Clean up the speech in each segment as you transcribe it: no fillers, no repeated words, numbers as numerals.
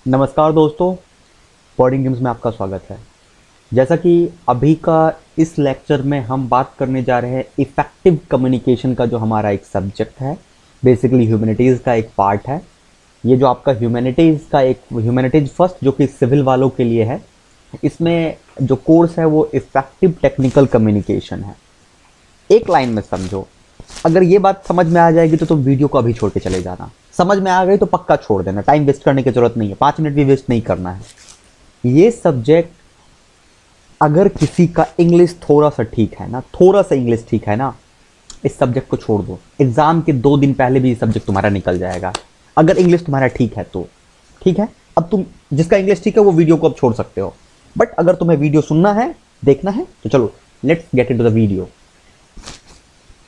नमस्कार दोस्तों, pudding games में आपका स्वागत है। जैसा कि अभी का इस लेक्चर में हम बात करने जा रहे हैं इफ़ेक्टिव कम्युनिकेशन का, जो हमारा एक सब्जेक्ट है, बेसिकली ह्यूमैनिटीज़ का एक पार्ट है। ये जो आपका ह्यूमैनिटीज़ फर्स्ट जो कि सिविल वालों के लिए है, इसमें जो कोर्स है वो इफ़ेक्टिव टेक्निकल कम्युनिकेशन है। एक लाइन में समझो, अगर ये बात समझ में आ जाएगी तो तुम वीडियो को अभी छोड़ के चले जाना। समझ में आ गई तो पक्का छोड़ देना, टाइम वेस्ट करने की जरूरत नहीं है, 5 मिनट भी वेस्ट नहीं करना है। ये सब्जेक्ट, अगर किसी का इंग्लिश थोड़ा सा ठीक है ना, थोड़ा सा इंग्लिश ठीक है ना, इस सब्जेक्ट को छोड़ दो। एग्जाम के 2 दिन पहले भी ये सब्जेक्ट तुम्हारा निकल जाएगा, अगर इंग्लिश तुम्हारा ठीक है तो। ठीक है, अब तुम जिसका इंग्लिश ठीक है वो वीडियो को अब छोड़ सकते हो, बट अगर तुम्हें वीडियो सुनना है, देखना है, तो चलो let's get into the video.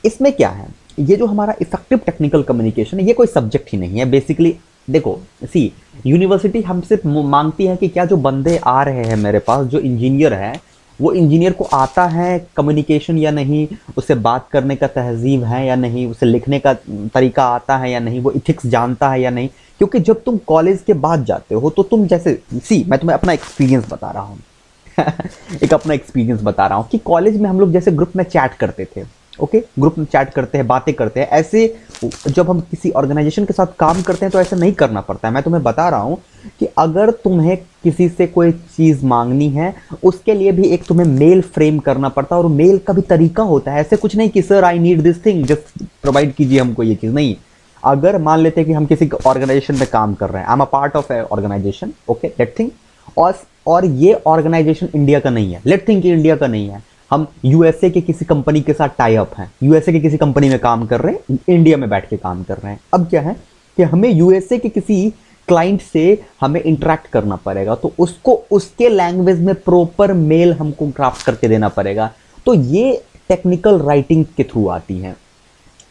इसमें क्या है, ये जो हमारा इफेक्टिव टेक्निकल कम्युनिकेशन है, ये कोई सब्जेक्ट ही नहीं है बेसिकली। देखो सी, यूनिवर्सिटी हमसे मांगती है कि क्या जो बंदे आ रहे हैं मेरे पास, जो इंजीनियर है, वो इंजीनियर को आता है कम्युनिकेशन या नहीं, उसे बात करने का तहजीब है या नहीं, उसे लिखने का तरीका आता है या नहीं, वो इथिक्स जानता है या नहीं। क्योंकि जब तुम कॉलेज के बाद जाते हो तो तुम जैसे सी, मैं तुम्हें अपना एक्सपीरियंस बता रहा हूँ एक अपना एक्सपीरियंस बता रहा हूँ कि कॉलेज में हम लोग जैसे ग्रुप में चैट करते थे। ओके, ग्रुप में चैट करते हैं, बातें करते हैं, ऐसे जब हम किसी ऑर्गेनाइजेशन के साथ काम करते हैं तो ऐसा नहीं करना पड़ता है। मैं तुम्हें बता रहा हूँ कि अगर तुम्हें किसी से कोई चीज़ मांगनी है, उसके लिए भी एक तुम्हें मेल फ्रेम करना पड़ता है, और मेल का भी तरीका होता है। ऐसे कुछ नहीं कि sir I need this thing, just provide कीजिए हमको ये चीज़, नहीं। अगर मान लेते हैं कि हम किसी ऑर्गेनाइजेशन में काम कर रहे हैं, I am a part of a organisation, okay, let think, और ये ऑर्गेनाइजेशन इंडिया का नहीं है, लेट थिंक इंडिया का नहीं है, हम यूएसए के किसी कंपनी के साथ टाई अप हैं, यूएसए के किसी कंपनी में काम कर रहे हैं, इंडिया में बैठ के काम कर रहे हैं। अब क्या है कि हमें यूएसए के किसी क्लाइंट से हमें इंटरेक्ट करना पड़ेगा, तो उसको उसके लैंग्वेज में प्रॉपर मेल हमको ड्राफ्ट करके देना पड़ेगा। तो ये टेक्निकल राइटिंग के थ्रू आती है,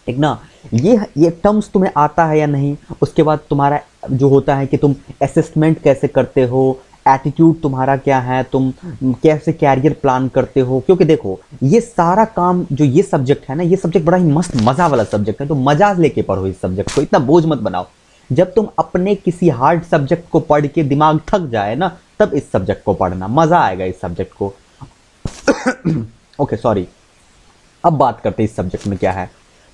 ठीक ना। ये टर्म्स तुम्हें आता है या नहीं, उसके बाद तुम्हारा जो होता है कि तुम असेसमेंट कैसे करते हो, एटीट्यूड तुम्हारा क्या है, तुम कैसे कैरियर प्लान करते हो। क्योंकि देखो, ये सारा काम जो ये सब्जेक्ट है ना, ये सब्जेक्ट बड़ा ही मस्त मजा वाला सब्जेक्ट है, तो मजा लेके पढ़ो इस सब्जेक्ट को, इतना बोझ मत बनाओ। जब तुम अपने किसी हार्ड सब्जेक्ट को पढ़ के दिमाग थक जाए ना, तब इस सब्जेक्ट को पढ़ना, मजा आएगा इस सब्जेक्ट को। ओके सॉरी, अब बात करते हैं इस सब्जेक्ट में क्या है।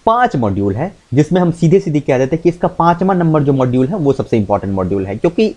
5 मॉड्यूल है, जिसमें हम सीधे सीधे कह देते हैं कि इसका 5वां नंबर जो मॉड्यूल है वो सबसे इंपॉर्टेंट मॉड्यूल है, क्योंकि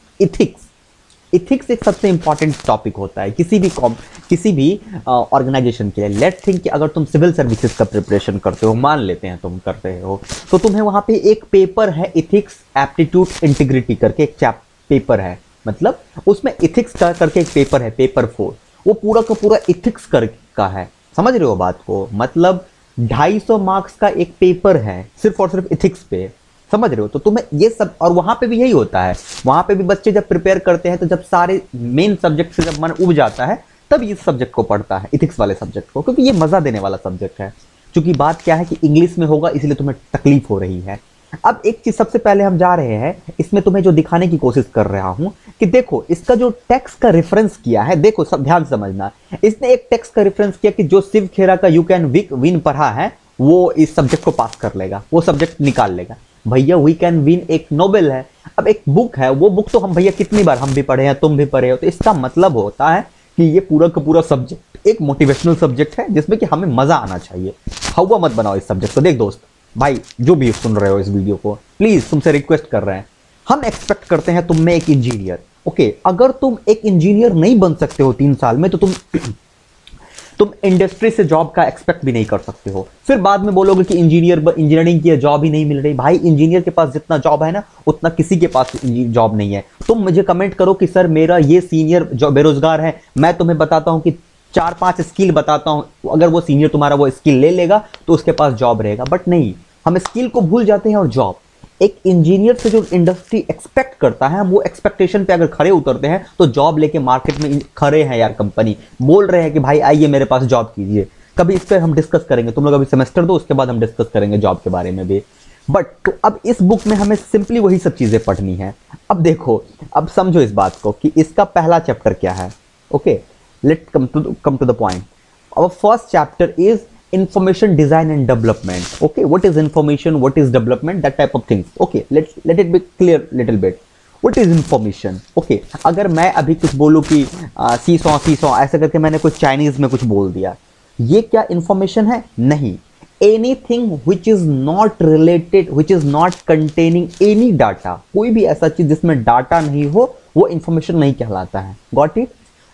इथिक्स एक सबसे इंपॉर्टेंट टॉपिक होता है किसी भी ऑर्गेनाइजेशन के लिए। लेट थिंक कि अगर तुम सिविल सर्विसेज का प्रिपरेशन करते हो, मान लेते हैं तुम कर रहे हो, तो तुम्हें वहां पे एक पेपर है, इथिक्स एप्टीट्यूड इंटीग्रिटी करके एक पेपर है, मतलब उसमें इथिक्स का करके एक पेपर है, पेपर 4, वो पूरा का पूरा इथिक्स कर का है। समझ रहे हो बात को, मतलब 250 मार्क्स का एक पेपर है सिर्फ और सिर्फ इथिक्स पे। समझ रहे हो, तो तुम्हें ये सब, और वहां पे भी यही होता है, वहां पे भी बच्चे जब प्रिपेयर करते हैं तो जब सारे मेन सब्जेक्ट से जब मन उब जाता है, तब इस सब्जेक्ट को पढ़ता है, इथिक्स वाले सब्जेक्ट को, क्योंकि ये मजा देने वाला सब्जेक्ट है। क्योंकि बात क्या है कि इंग्लिश में होगा, इसलिए तुम्हें तकलीफ हो रही है। अब एक चीज सबसे पहले हम जा रहे हैं, इसमें तुम्हें जो दिखाने की कोशिश कर रहा हूं कि देखो इसका जो टेक्स्ट का रेफरेंस किया है, देखो सब ध्यान समझना। इसने एक टेक्स्ट का रेफरेंस किया कि जो शिव खेरा का यू कैन विन पढ़ा है, वो इस सब्जेक्ट को पास कर लेगा, वो सब्जेक्ट निकाल लेगा। भैया वी कैन विन एक नोबेल है, अब एक बुक है, वो बुक तो हम भैया कितनी बार हम भी पढ़े हैं, तुम भी पढ़े हो। तो इसका मतलब होता है कि ये पूरा का पूरा सब्जेक्ट एक मोटिवेशनल सब्जेक्ट है, जिसमें कि हमें मजा आना चाहिए। हवा मत बनाओ इस सब्जेक्ट को। देख दोस्त भाई, जो भी सुन रहे हो इस वीडियो को, प्लीज तुमसे रिक्वेस्ट कर रहे हैं, हम एक्सपेक्ट करते हैं तुम में एक इंजीनियर। ओके, अगर तुम एक इंजीनियर नहीं बन सकते हो 3 साल में, तो तुम इंडस्ट्री से जॉब का एक्सपेक्ट भी नहीं कर सकते हो। फिर बाद में बोलोगे कि इंजीनियरिंग की जॉब ही नहीं मिल रही। भाई, इंजीनियर के पास जितना जॉब है ना, उतना किसी के पास जॉब नहीं है। तुम मुझे कमेंट करो कि सर मेरा ये सीनियर जो बेरोजगार है, मैं तुम्हें बताता हूं कि 4-5 स्किल बताता हूं, अगर वो सीनियर तुम्हारा वो स्किल ले लेगा तो उसके पास जॉब रहेगा। बट नहीं, हम स्किल को भूल जाते हैं और जॉब। एक इंजीनियर से जो इंडस्ट्री एक्सपेक्ट करता है, हम वो एक्सपेक्टेशन पे अगर खड़े उतरते हैं तो जॉब लेके मार्केट में खड़े हैं यार। कंपनी बोल रहे हैं कि भाई आइए मेरे पास जॉब कीजिए। कभी इस पर हम डिस्कस करेंगे, तुम लोग अभी सेमेस्टर दो, उसके बाद हम डिस्कस करेंगे जॉब के बारे में भी। बट तो अब इस बुक में हमें सिंपली वही सब चीजें पढ़नी है। अब देखो, अब समझो इस बात को कि इसका पहला चैप्टर क्या है। Okay, let come to the point. Our first chapter is information design and development. Okay, what is information, what is development, that type of things. Okay, let it be clear little bit. What is information? Okay, अगर मैं अभी कुछ बोलूँ कि seesaw seesaw ऐसे करके मैंने कुछ चाइनीज में कुछ बोल दिया, ये क्या इंफॉर्मेशन है? नहीं। Anything which is not related, which is not containing any data, कोई भी ऐसा चीज जिसमें डाटा नहीं हो वो इंफॉर्मेशन नहीं कहलाता है। Got it?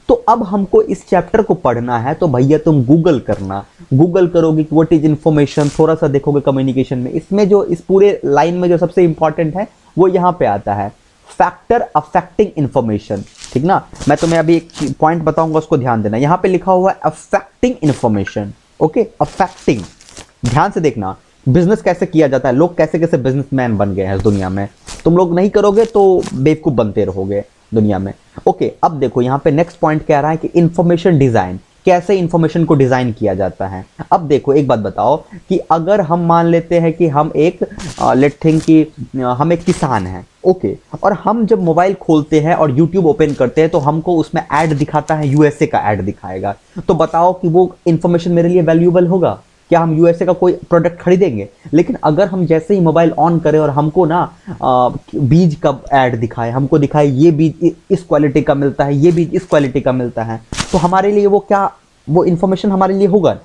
तो अब हमको इस चैप्टर को पढ़ना है तो भैया तुम गूगल करना, गूगल करोगे कि व्हाट इज इंफॉर्मेशन, थोड़ा सा देखोगे कम्युनिकेशन में। इसमें जो इस पूरे लाइन में जो सबसे इंपॉर्टेंट है वो यहाँ पे आता है, फैक्टर अफेक्टिंग इंफॉर्मेशन। ठीक ना, मैं तुम्हें अभी एक पॉइंट बताऊंगा, उसको ध्यान देना। यहाँ पे लिखा हुआ है अफेक्टिंग इंफॉर्मेशन। ओके, अफेक्टिंग, ध्यान से देखना। बिजनेस कैसे किया जाता है, लोग कैसे कैसे बिजनेसमैन बन गए हैं इस दुनिया में। तुम लोग नहीं करोगे तो बेवकूफ बनते रहोगे दुनिया में। ओके, अब देखो यहाँ पे नेक्स्ट पॉइंट कह रहा है कि इंफॉर्मेशन डिजाइन, कैसे इंफॉर्मेशन को डिजाइन किया जाता है। अब देखो एक बात बताओ कि अगर हम मान लेते हैं कि हम एक लेट थिंक कि हम एक किसान हैं, ओके, और हम जब मोबाइल खोलते हैं और यूट्यूब ओपन करते हैं तो हमको उसमें ऐड दिखाता है, यूएसए का ऐड दिखाएगा, तो बताओ कि वो इंफॉर्मेशन मेरे लिए वैल्यूएबल होगा? क्या हम यूएसए का कोई प्रोडक्ट खरीदेंगे? लेकिन अगर हम जैसे ही मोबाइल ऑन करें और हमको ना बीज का ऐड दिखाए, हमको दिखाए ये बीज इस क्वालिटी का मिलता है, ये बीज इस क्वालिटी का मिलता है, तो हमारे लिए वो क्या, वो इंफॉर्मेशन हमारे लिए होगा?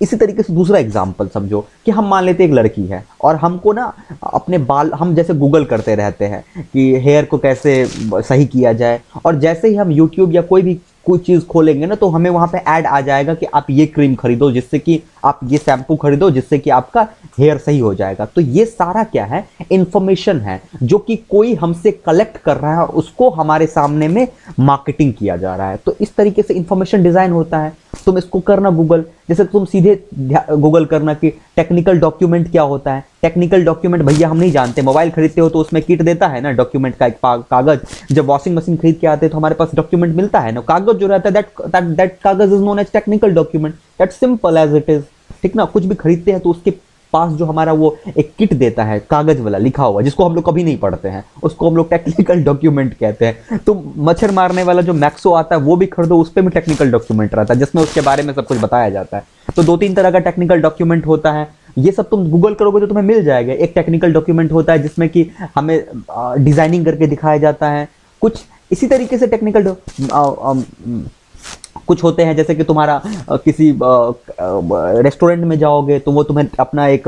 इसी तरीके से दूसरा एग्जाम्पल समझो कि हम मान लेते एक लड़की है और हमको ना अपने बाल, हम जैसे गूगल करते रहते हैं कि हेयर को कैसे सही किया जाए, और जैसे ही हम यूट्यूब या कोई चीज खोलेंगे ना तो हमें वहां पे ऐड आ जाएगा कि आप ये क्रीम खरीदो, जिससे कि आप ये शैम्पू खरीदो, जिससे कि आपका हेयर सही हो जाएगा। तो ये सारा क्या है? इंफॉर्मेशन है जो कि कोई हमसे कलेक्ट कर रहा है और उसको हमारे सामने में मार्केटिंग किया जा रहा है। तो इस तरीके से इंफॉर्मेशन डिजाइन होता है। तुम इसको करना गूगल, जैसे तुम सीधे गूगल करना कि टेक्निकल डॉक्यूमेंट क्या होता है। टेक्निकल डॉक्यूमेंट भैया हम नहीं जानते। मोबाइल खरीदते हो तो उसमें किट देता है ना डॉक्यूमेंट का, एक कागज। जब वॉशिंग मशीन खरीद के आते हैं तो हमारे पास डॉक्यूमेंट मिलता है ना, कागज जो रहता है, दैट कागज is known as technical document, that simple as it is. ठीक ना, कुछ भी खरीदते हैं तो उसके पास जो हमारा वो एक किट देता है कागज वाला लिखा हुआ, जिसको हम लोग कभी नहीं पढ़ते हैं, उसको हम लोग टेक्निकल डॉक्यूमेंट कहते हैं। तो मच्छर मारने वाला जो मैक्सो आता है वो भी खरीदो, उस पर भी टेक्निकल डॉक्यूमेंट रहता है जिसमें उसके बारे में सब कुछ बताया जाता है। तो 2-3 तरह का टेक्निकल डॉक्यूमेंट होता है। ये सब तुम गूगल करोगे तो तुम्हें मिल जाएगा। एक टेक्निकल डॉक्यूमेंट होता है जिसमें कि हमें डिजाइनिंग करके दिखाया जाता है। कुछ इसी तरीके से टेक्निकल कुछ होते हैं, जैसे कि तुम्हारा किसी रेस्टोरेंट में जाओगे तो वो तुम्हें अपना एक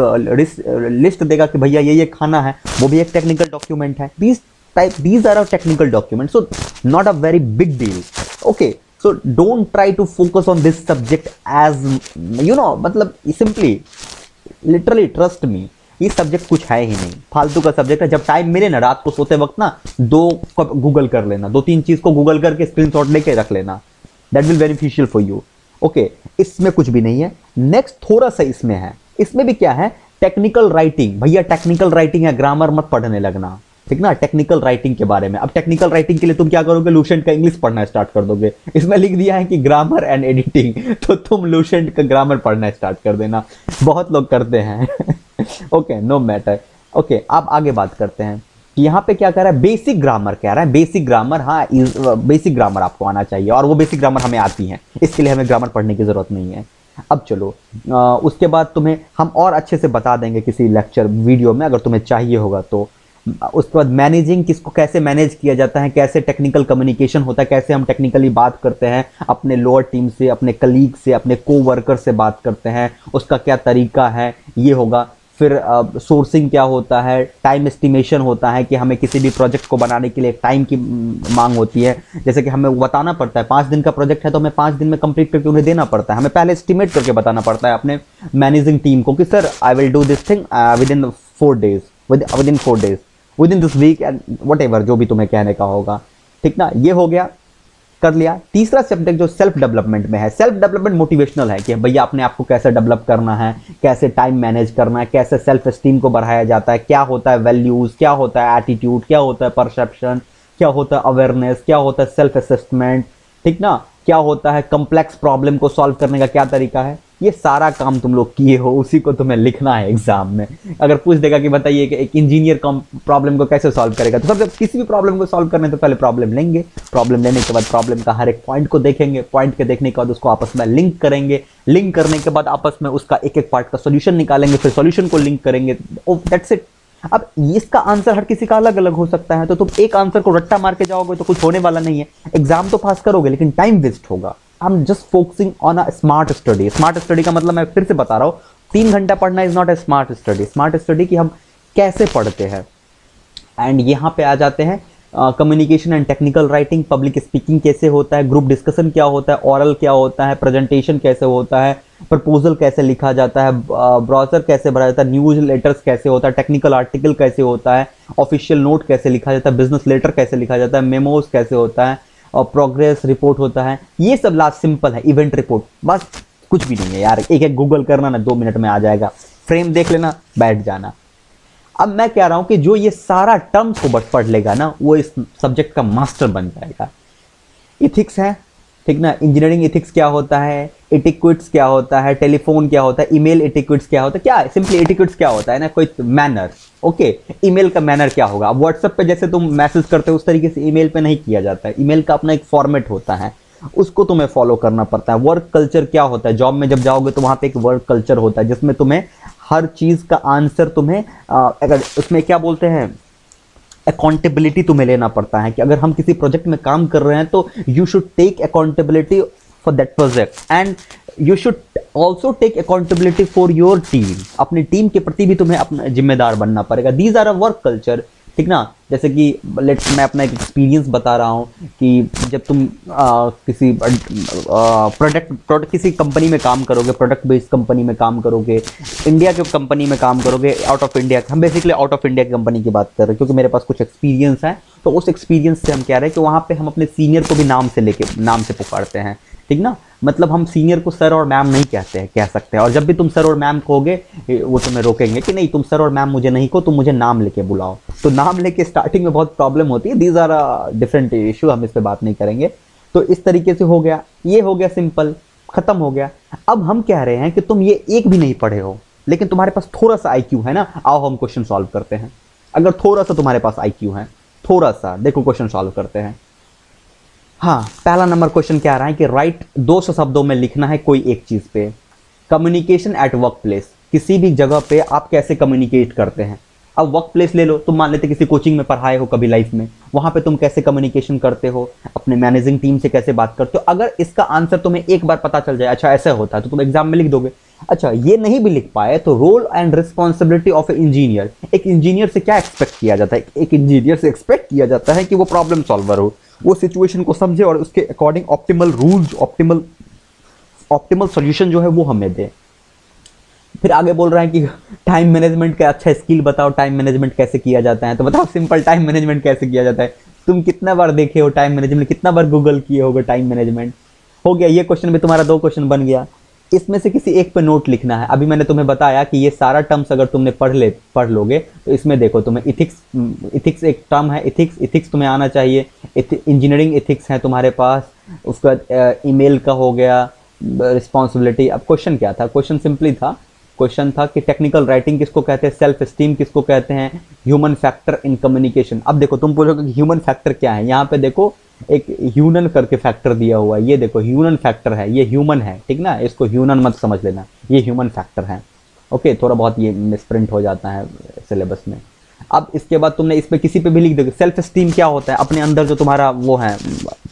लिस्ट देगा कि भैया ये खाना है, वो भी एक टेक्निकल डॉक्यूमेंट है। these are technical document, so not a very big deal. Okay, so don't try to focus on this subject as you know, मतलब सिंपली लिटरली ट्रस्ट मी, ये सब्जेक्ट कुछ है ही नहीं, फालतू का सब्जेक्ट है। जब टाइम मिले ना रात को सोते वक्त ना, 2 गूगल कर लेना, 2-3 चीज को गूगल करके स्क्रीनशॉट लेके रख लेना, that will beneficial for you. Okay, इसमें कुछ भी नहीं है। नेक्स्ट थोड़ा सा इसमें है, इसमें भी क्या है? Technical writing. भैया टेक्निकल राइटिंग है, ग्रामर मत पढ़ने लगना, ठीक ना। टेक्निकल राइटिंग के बारे में, अब टेक्निकल राइटिंग के लिए तुम क्या करोगे? लूसेंट का इंग्लिश पढ़ना स्टार्ट कर दोगे। इसमें लिख दिया है कि ग्रामर एंड एडिटिंग, तो तुम लूसेंट का ग्रामर पढ़ना स्टार्ट कर देना। बहुत लोग करते हैं। Okay, no matter. ओके, अब आगे बात करते हैं कि यहाँ पे क्या कह रहा है? बेसिक ग्रामर कह रहा है। बेसिक ग्रामर, हाँ, बेसिक ग्रामर आपको आना चाहिए और वो बेसिक ग्रामर हमें आती है, इसके लिए हमें ग्रामर पढ़ने की जरूरत नहीं है। अब चलो उसके बाद तुम्हें हम और अच्छे से बता देंगे किसी लेक्चर वीडियो में, अगर तुम्हें चाहिए होगा तो। उसके बाद मैनेजिंग, किसको कैसे मैनेज किया जाता है, कैसे टेक्निकल कम्युनिकेशन होता है, कैसे हम टेक्निकली बात करते हैं अपने लोअर टीम से, अपने कलीग से, अपने कोवर्कर से बात करते हैं, उसका क्या तरीका है, ये होगा। फिर सोर्सिंग क्या होता है, टाइम एस्टिमेशन होता है कि हमें किसी भी प्रोजेक्ट को बनाने के लिए टाइम की मांग होती है। जैसे कि हमें बताना पड़ता है 5 दिन का प्रोजेक्ट है तो हमें 5 दिन में कंप्लीट करके उन्हें देना पड़ता है। हमें पहले एस्टिमेट करके बताना पड़ता है अपने मैनेजिंग टीम को कि sir I will do this thing within 4 days, within 4 days, within this week and whatever, जो भी तुम्हें कहने का होगा। ठीक ना, ये हो गया, कर लिया। तीसरा सब्जेक्ट जो सेल्फ डेवलपमेंट में है, सेल्फ डेवलपमेंट मोटिवेशनल है कि भैया अपने आप को कैसे डेवलप करना है, कैसे टाइम मैनेज करना है, कैसे सेल्फ एस्टीम को बढ़ाया जाता है, क्या होता है वैल्यूज, क्या होता है एटीट्यूड, क्या होता है परसेप्शन, क्या होता है अवेयरनेस, क्या होता है सेल्फ असेसमेंट, ठीक ना, क्या होता है कॉम्प्लेक्स प्रॉब्लम को सॉल्व करने का क्या तरीका है। ये सारा काम तुम लोग किए हो, उसी को तुम्हें लिखना है एग्जाम में। अगर पूछ देगा कि बताइए कि एक इंजीनियर प्रॉब्लम को कैसे सॉल्व करेगा, तो सबसे किसी भी प्रॉब्लम को सॉल्व करने तो पहले प्रॉब्लम लेंगे, प्रॉब्लम लेने के बाद प्रॉब्लम का हर एक पॉइंट को देखेंगे, पॉइंट के देखने के बाद उसको आपस में लिंक करेंगे, लिंक करने के बाद आपस में उसका एक एक पार्ट का सोल्यूशन निकालेंगे, फिर सोल्यूशन को लिंक करेंगे। That's it. अब इसका आंसर हर किसी का अलग अलग हो सकता है, तो तुम एक आंसर को रट्टा मार के जाओगे तो कुछ होने वाला नहीं है। एग्जाम तो पास करोगे लेकिन टाइम वेस्ट होगा। I am just focusing on a smart study. Smart study का मतलब मैं फिर से बता रहा हूँ, 3 घंटा पढ़ना is not a smart study. Smart study की हम कैसे पढ़ते हैं। एंड यहाँ पे आ जाते हैं communication and technical writing, public speaking कैसे होता है, ग्रुप डिस्कशन क्या होता है, ऑरल क्या होता है, प्रेजेंटेशन कैसे होता है, प्रपोजल कैसे लिखा जाता है, ब्राउजर कैसे भरा जाता है, न्यूज लेटर्स कैसे होता है, टेक्निकल आर्टिकल कैसे होता है, ऑफिशियल नोट कैसे लिखा जाता है, बिजनेस लेटर कैसे लिखा जाता है, मेमोज कैसे होता है, और प्रोग्रेस रिपोर्ट होता है। ये सब लास्ट सिंपल है, इवेंट रिपोर्ट, बस कुछ भी नहीं है यार। एक एक गूगल करना ना, 2 मिनट में आ जाएगा, फ्रेम देख लेना, बैठ जाना। अब मैं कह रहा हूं कि जो ये सारा टर्म्स को पढ़ लेगा ना, वो इस सब्जेक्ट का मास्टर बन जाएगा। इथिक्स है, ठीक ना, इंजीनियरिंग इथिक्स क्या होता है, एटिक्विट्स क्या होता है, टेलीफोन क्या होता है, ईमेल एटिक्विट्स क्या होता है, क्या सिंपली एटिक्विट्स क्या होता है ना, कोई मैनर। ओके, ईमेल का मैनर क्या होगा। अब व्हाट्सएप पे जैसे तुम मैसेज करते हो उस तरीके से ईमेल पे नहीं किया जाता है। ईमेल का अपना एक फॉर्मेट होता है, उसको तुम्हें फॉलो करना पड़ता है। वर्क कल्चर क्या होता है, जॉब में जब जाओगे तो वहां पे एक वर्क कल्चर होता है जिसमें तुम्हें हर चीज का आंसर तुम्हें अगर उसमें क्या बोलते हैं, अकाउंटेबिलिटी तुम्हें लेना पड़ता है कि अगर हम किसी प्रोजेक्ट में काम कर रहे हैं तो you should take accountability for that project and you should also take accountability for your team. अपनी टीम के प्रति भी तुम्हें अपना जिम्मेदार बनना पड़ेगा। These are a work culture, ठीक ना। जैसे कि मैं अपना एक एक्सपीरियंस बता रहा हूँ कि जब तुम किसी प्रोडक्ट किसी कंपनी में काम करोगे, प्रोडक्ट बेस्ड कंपनी में काम करोगे, इंडिया के कंपनी में काम करोगे, आउट ऑफ इंडिया, हम बेसिकली आउट ऑफ इंडिया की कंपनी की बात कर रहे हैं क्योंकि मेरे पास कुछ एक्सपीरियंस है, तो उस एक्सपीरियंस से हम कह रहे हैं कि वहाँ पे हम अपने सीनियर को भी नाम से पुकारते हैं, ठीक ना। मतलब हम सीनियर को सर और मैम नहीं कह सकते हैं, और जब भी तुम सर और मैम कहोगे वो तुम्हें रोकेंगे कि नहीं तुम सर और मैम मुझे नहीं कहो, तुम मुझे नाम लेके बुलाओ। तो नाम लेके स्टार्टिंग में बहुत प्रॉब्लम होती है। दीज आर डिफरेंट इशू, हम इस पे बात नहीं करेंगे। तो इस तरीके से हो गया, ये हो गया सिंपल, खत्म हो गया। अब हम कह रहे हैं कि तुम ये एक भी नहीं पढ़े हो लेकिन तुम्हारे पास थोड़ा सा IQ है ना, आओ हम क्वेश्चन सॉल्व करते हैं। अगर थोड़ा सा तुम्हारे पास IQ है, थोड़ा सा, देखो क्वेश्चन सॉल्व करते हैं। हाँ, पहला नंबर क्वेश्चन क्या आ रहा है कि राइट 200 शब्दों में लिखना है कोई एक चीज पे। कम्युनिकेशन एट वर्क प्लेस, किसी भी जगह पे आप कैसे कम्युनिकेट करते हैं। अब वर्क प्लेस ले लो, तुम मान लेते किसी कोचिंग में पढ़ाए हो कभी लाइफ में, वहां पे तुम कैसे कम्युनिकेशन करते हो, अपने मैनेजिंग टीम से कैसे बात करते हो। अगर इसका आंसर तुम्हें एक बार पता चल जाए, अच्छा ऐसा होता है, तो तुम एग्जाम में लिख दोगे। अच्छा ये नहीं भी लिख पाए तो role and responsibility of a engineer, एक इंजीनियर से क्या एक्सपेक्ट किया जाता है। एक इंजीनियर से एक्सपेक्ट किया जाता है कि वो प्रॉब्लम सॉल्वर हो, वो सिचुएशन को समझे और उसके according optimal rules, optimal solution जो है वो हमें दे। फिर आगे बोल रहा है कि टाइम मैनेजमेंट का अच्छा स्किल बताओ, टाइम मैनेजमेंट कैसे किया जाता है। तो बताओ सिंपल, टाइम मैनेजमेंट कैसे किया जाता है। तुम कितना बार देखे हो टाइम मैनेजमेंट, कितना बार गूगल किए होगे टाइम मैनेजमेंट। हो गया ये क्वेश्चन भी तुम्हारा, 2 क्वेश्चन बन गया। इसमें से किसी एक पे नोट लिखना है। अभी मैंने तुम्हें बताया कि ये सारा टर्म्स अगर तुमने पढ़ लोगे तो इसमें देखो तुम्हें इथिक्स एक टर्म है, इथिक्स तुम्हें आना चाहिए। इंजीनियरिंग इथिक्स है तुम्हारे पास, उसका ईमेल का हो गया, रिस्पॉन्सिबिलिटी। अब क्वेश्चन क्या था, क्वेश्चन सिंपली था, क्वेश्चन था कि टेक्निकल राइटिंग किसको कहते हैं, सेल्फ स्टीम किसको कहते हैं, ह्यूमन फैक्टर इन कम्युनिकेशन। अब देखो तुम पूछोगे कि ह्यूमन फैक्टर क्या है, यहाँ पे देखो एक ह्यूमन करके फैक्टर दिया हुआ है, ये देखो ह्यूमन फैक्टर है, ये ह्यूमन है, ठीक ना, इसको ह्यूमन मत समझ लेना, ये ह्यूमन फैक्टर है। ओके, थोड़ा बहुत ये मिसप्रिंट हो जाता है सिलेबस में। अब इसके बाद तुमने इस पे किसी पे भी लिख दोगे। सेल्फ स्टीम क्या होता है, अपने अंदर जो तुम्हारा वो है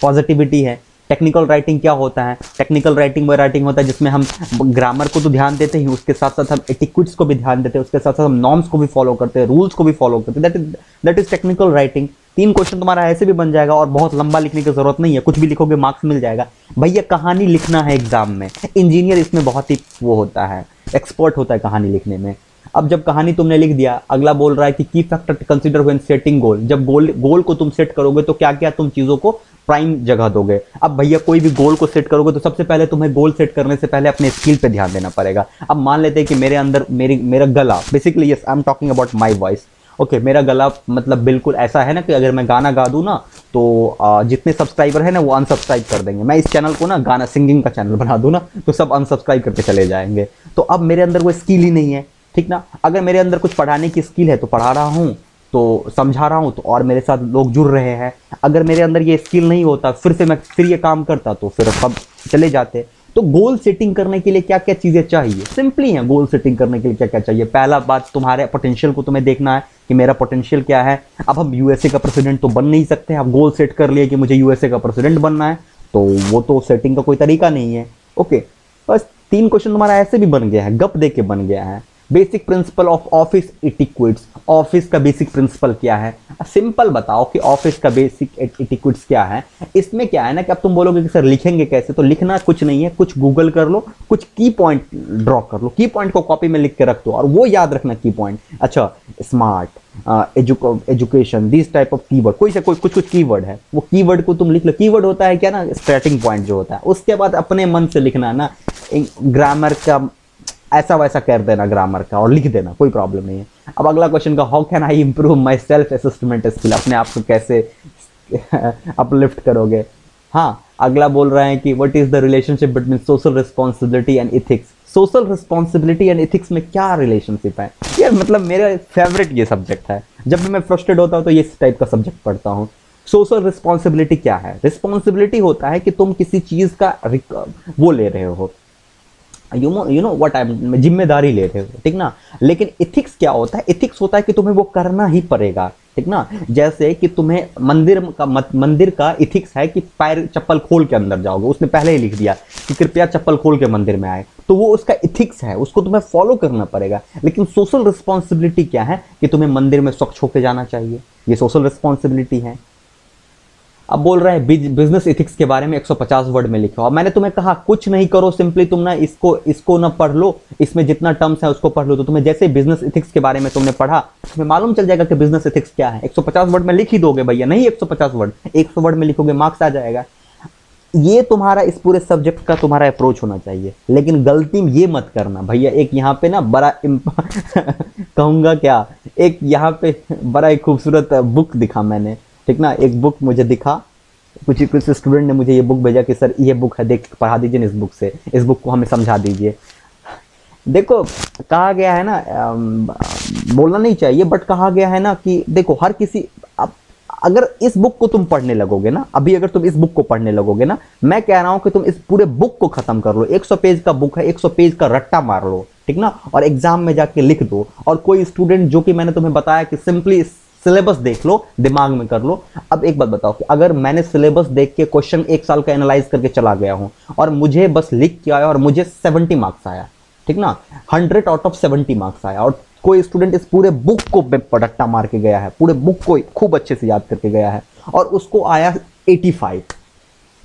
पॉजिटिविटी है। टेक्निकल राइटिंग क्या होता है, टेक्निकल राइटिंग वो राइटिंग होता है जिसमें हम ग्रामर को तो ध्यान देते ही, उसके साथ साथ हम एटिक्विट्स को भी ध्यान देते हैं, उसके साथ साथ हम नॉर्म्स को भी फॉलो करते हैं, रूल्स को भी फॉलो करते हैं। That is technical writing. 3 question तुम्हारा ऐसे भी बन जाएगा और बहुत लंबा लिखने की जरूरत नहीं है, कुछ भी लिखोगे मार्क्स मिल जाएगा। भैया कहानी लिखना है एग्जाम में, इंजीनियर इसमें बहुत ही वो होता है, एक्सपर्ट होता है कहानी लिखने में। अब जब कहानी तुमने लिख दिया, अगला बोल रहा है कि की फैक्टर कंसीडर व्हेन सेटिंग गोल। जब गोल को तुम सेट करोगे तो क्या क्या तुम चीजों को प्राइम जगह दोगे। अब भैया कोई भी गोल को सेट करोगे तो सबसे पहले तुम्हें गोल सेट करने से पहले अपने स्किल पे ध्यान देना पड़ेगा। अब मान लेते हैं कि मेरे अंदर मेरा गला, basically yes I am talking about my voice. Okay, मेरा गला मतलब बिल्कुल ऐसा है ना कि अगर मैं गाना गा दूं ना तो जितने सब्सक्राइबर है ना वो अनसब्सक्राइब कर देंगे। मैं इस चैनल को ना गाना सिंगिंग का चैनल बना दूं ना तो सब अनसब्सक्राइब करके चले जाएंगे। तो अब मेरे अंदर वो स्किल ही नहीं है, ठीक ना। अगर मेरे अंदर कुछ पढ़ाने की स्किल है तो पढ़ा रहा हूँ, तो समझा रहा हूँ, तो और मेरे साथ लोग जुड़ रहे हैं। अगर मेरे अंदर ये स्किल नहीं होता, फिर ये काम करता तो फिर सब चले जाते। तो गोल सेटिंग करने के लिए क्या क्या चीजें चाहिए, सिंपली है गोल सेटिंग करने के लिए क्या क्या चाहिए। पहला बात, तुम्हारे पोटेंशियल को तुम्हें देखना है कि मेरा पोटेंशियल क्या है। अब हम यूएसए का प्रेसिडेंट तो बन नहीं सकते, आप गोल सेट कर लिए कि मुझे यूएसए का प्रेसिडेंट बनना है, तो वो तो सेटिंग का कोई तरीका नहीं है। ओके, बस 3 क्वेश्चन तुम्हारा ऐसे भी बन गया है, गप दे के बन गया है। Basic principle of office etiquettes, office का बेसिक प्रिंसिपल क्या है, सिंपल बताओ कि ऑफिस का बेसिक एटिक्वेट्स क्या है। इसमें क्या है ना कि अब तुम बोलोगे कि सर लिखेंगे कैसे, तो लिखना कुछ नहीं है, कुछ गूगल कर लो, कुछ की पॉइंट ड्रॉ कर लो, की पॉइंट को कॉपी में लिख के रख दो और वो याद रखना की पॉइंट। अच्छा, smart, education, this type of keyword, कोई से कोई कुछ कुछ कीवर्ड है, वो कीवर्ड को तुम लिख लो। कीवर्ड होता है क्या ना, स्टार्टिंग पॉइंट जो होता है, उसके बाद अपने मन से लिखना ना, ग्रामर का ऐसा वैसा कर देना ग्रामर का और लिख देना, कोई प्रॉब्लम नहीं है। अब अगला क्वेश्चन का, how can I improve my self assessment skill, अपने आप को कैसे अपलिफ्ट करोगे। हाँ, अगला बोल रहे हैं कि what is the relationship between social responsibility and ethics. Social responsibility and ethics में क्या रिलेशनशिप है यार, मतलब मेरा फेवरेट ये सब्जेक्ट है, जब भी मैं फ्रस्ट्रेट होता हूँ तो ये टाइप का सब्जेक्ट पढ़ता हूँ। सोशल रिस्पॉन्सिबिलिटी क्या है, रिस्पॉन्सिबिलिटी होता है कि तुम किसी चीज का वो ले रहे हो, you know what I am, जिम्मेदारी ले रहे हो, ठीक ना। लेकिन इथिक्स क्या होता है, इथिक्स होता है कि तुम्हें वो करना ही पड़ेगा, ठीक ना। जैसे कि तुम्हें मंदिर का इथिक्स है कि पैर चप्पल खोल के अंदर जाओगे, उसने पहले ही लिख दिया कि कृपया चप्पल खोल के मंदिर में आए, तो वो उसका इथिक्स है, उसको तुम्हें फॉलो करना पड़ेगा। लेकिन सोशल रिस्पॉन्सिबिलिटी क्या है कि तुम्हें मंदिर में स्वच्छ होकर जाना चाहिए, ये सोशल रिस्पॉन्सिबिलिटी है। अब बोल रहे हैं बिजनेस एथिक्स के बारे में 150 वर्ड में लिखो। अब मैंने तुम्हें कहा कुछ नहीं करो, सिंपली तुम ना इसको ना पढ़ लो, इसमें जितना टर्म्स है उसको पढ़ लो, तो तुम्हें जैसे बिजनेस एथिक्स के बारे में तुमने पढ़ा, तुम्हें मालूम चल जाएगा कि बिजनेस एथिक्स क्या है। 150 वर्ड में लिख ही दोगे भैया, नहीं 150 वर्ड, 100 वर्ड में लिखोगे, मार्क्स आ जाएगा। ये तुम्हारा इस पूरे सब्जेक्ट का तुम्हारा अप्रोच होना चाहिए। लेकिन गलती ये मत करना भैया, एक यहाँ पे ना बड़ा कहूंगा क्या, एक यहाँ पे बड़ा एक खूबसूरत बुक दिखा मैंने, ठीक ना, एक बुक मुझे दिखा, कुछ स्टूडेंट ने मुझे ये बुक भेजा कि सर ये बुक है, देख पढ़ा दीजिए इस बुक से, इस बुक को हमें समझा दीजिए। देखो कहा गया है ना, बोलना नहीं चाहिए बट कहा गया है ना कि देखो हर किसी, अगर इस बुक को तुम पढ़ने लगोगे ना, अभी अगर तुम इस बुक को पढ़ने लगोगे ना, मैं कह रहा हूं कि तुम इस पूरे बुक को खत्म कर लो। 100 पेज का बुक है, 100 पेज का रट्टा मार लो, ठीक ना, और एग्जाम में जाके लिख दो। और कोई स्टूडेंट, जो कि मैंने तुम्हें बताया कि सिंपली सिलेबस देख लो, दिमाग में कर लो। अब एक बात बताओ कि अगर मैंने सिलेबस देख के क्वेश्चन 1 साल का एनालाइज करके चला गया हूं और मुझे बस लिख के आया और मुझे 70 मार्क्स आया, ठीक ना, 100 आउट ऑफ 70 मार्क्स आया, और कोई स्टूडेंट इस पूरे बुक को पटक्टा मार के गया है, पूरे बुक को खूब अच्छे से याद करके गया है और उसको आया 85,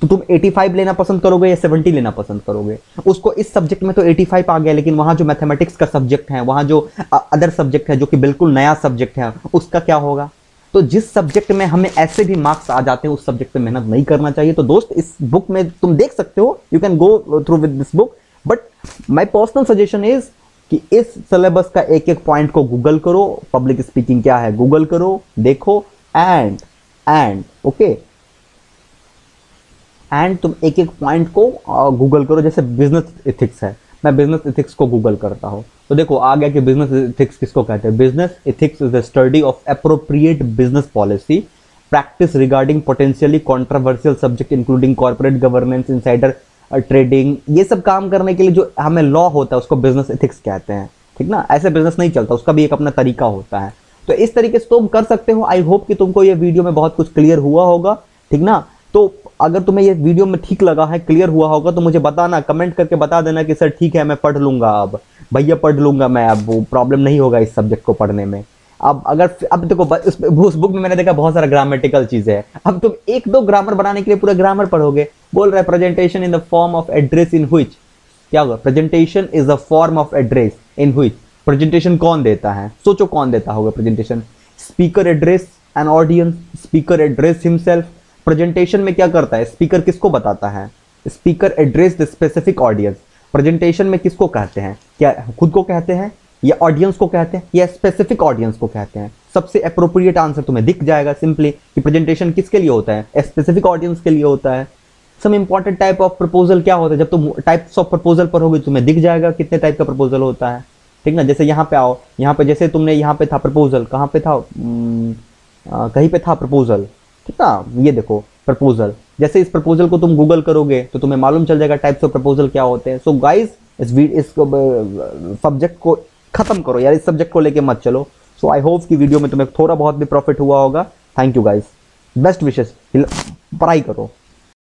तो तुम 85 लेना पसंद करोगे या 70 लेना पसंद करोगे। उसको इस सब्जेक्ट में तो 85 आ गया, लेकिन वहां जो मैथमेटिक्स का सब्जेक्ट है, वहां जो अदर सब्जेक्ट है जो कि बिल्कुल नया सब्जेक्ट है, उसका क्या होगा। तो जिस सब्जेक्ट में हमें ऐसे भी मार्क्स आ जाते हैं, उस सब्जेक्ट पे मेहनत नहीं करना चाहिए। तो दोस्त, इस बुक में तुम देख सकते हो, you can go through with this book, but my personal suggestion is कि इस सिलेबस का एक एक पॉइंट को गूगल करो, पब्लिक स्पीकिंग क्या है गूगल करो, देखो, एंड ओके, एंड तुम एक एक पॉइंट को गूगल करो। जैसे बिजनेस एथिक्स है, मैं बिजनेस एथिक्स को गूगल करता हूँ, तो देखो आ गया कि बिजनेस एथिक्स किसको कहते हैं। Business ethics is the study of appropriate business policy practice regarding potentially controversial subject including corporate governance, insider trading, ये सब काम करने के लिए जो हमें लॉ होता है उसको बिजनेस एथिक्स कहते हैं, ठीक ना। ऐसे बिजनेस नहीं चलता, उसका भी एक अपना तरीका होता है। तो इस तरीके से तुम कर सकते हो। आई होप कि तुमको ये वीडियो में बहुत कुछ क्लियर हुआ होगा, ठीक ना। तो अगर तुम्हें ये वीडियो में ठीक लगा है, क्लियर हुआ होगा, तो मुझे बताना, कमेंट करके बता देना कि सर ठीक है मैं पढ़ लूंगा, अब भैया पढ़ लूंगा मैं, अब वो प्रॉब्लम नहीं होगा इस सब्जेक्ट को पढ़ने में। अब देखो उस बुक में मैंने देखा बहुत सारा ग्रामेटिकल चीजें है, अब तुम 1-2 ग्रामर बनाने के लिए पूरा ग्रामर पढ़ोगे। बोल रहा है presentation in the form of address in which, क्या होगा, presentation is the form of address in which, presentation कौन देता है, सोचो कौन देता होगा presentation. Speaker address an audience, speaker address himself. Presentation में क्या करता है, स्पीकर किसको बताता है, speaker address the specific audience. Presentation में किसको कहते हैं, क्या खुद को कहते हैं या ऑडियंस को कहते हैं या स्पेसिफिक ऑडियंस को कहते हैं। सबसे अप्रोप्रिएट आंसर तुम्हें दिख जाएगा सिंपली कि प्रेजेंटेशन किसके लिए होता है, स्पेसिफिक ऑडियंस के लिए होता है। Some important type of proposal क्या होता है, जब तुम टाइप्स ऑफ प्रपोजल पढ़ोगे तुम्हें दिख जाएगा कितने टाइप का प्रपोजल होता है, ठीक ना। जैसे यहाँ पे आओ, यहाँ पे जैसे तुमने यहाँ पे था प्रपोजल, कहाँ पे था, कहीं पे था प्रपोजल, ठीक ना, ये देखो प्रपोजल, जैसे इस प्रपोजल को तुम गूगल करोगे तो तुम्हें मालूम चल जाएगा टाइप्स ऑफ प्रपोजल क्या होते हैं। सो गाइस इस सब्जेक्ट को खत्म करो यार, इस सब्जेक्ट को लेके मत चलो। सो आई होप कि वीडियो में तुम्हें थोड़ा बहुत भी प्रॉफिट हुआ होगा। Thank you guys, best wishes, पढ़ाई करो।